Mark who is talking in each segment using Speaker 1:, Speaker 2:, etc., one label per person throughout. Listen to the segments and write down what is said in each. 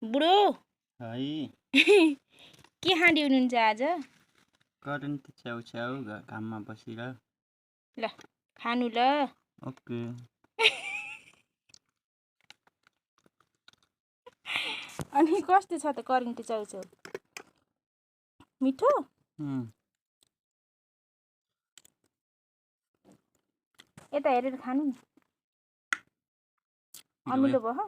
Speaker 1: बुढो
Speaker 2: है
Speaker 1: के खाँदै हुनुहुन्छ आज?
Speaker 2: करेन्ट च्याउ घाममा बसेर।
Speaker 1: ल खानु ल।
Speaker 2: ओके।
Speaker 1: अनि कस्तो छ त करेन्ट च्याउच्याउ? मिठो? यता हेरेर खानु नि। अमिलो भयो?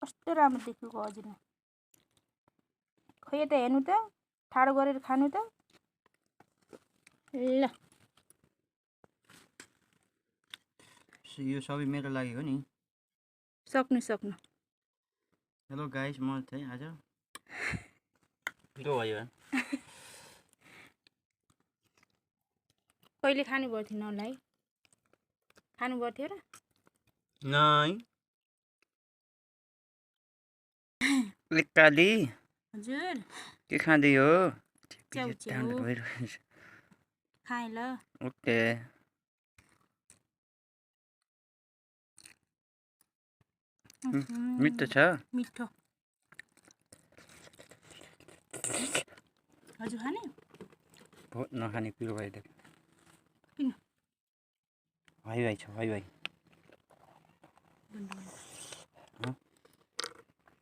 Speaker 1: कस्तो राम्रो देखेको हजुर। खै यता हेर्नु त, ठाडो गरेर खानु त। ल
Speaker 2: यो सबै मेरो लागि हो नि।
Speaker 1: सक्नु।
Speaker 2: हेलो गाइस, म चाहिँ आज के भयो?
Speaker 1: कहिले खानुभएको थिएन होला है? खानुभएको थियो र?
Speaker 2: नाइ काली
Speaker 1: हजुर
Speaker 2: के खाँदै हो?
Speaker 1: च्याउ खाएँ ल।
Speaker 2: ओके। मिठो छ?
Speaker 1: मिठो। हजुर खाने?
Speaker 2: बहुत नखाने कुरो भयो।
Speaker 1: किन?
Speaker 2: भाइ छ भाइ।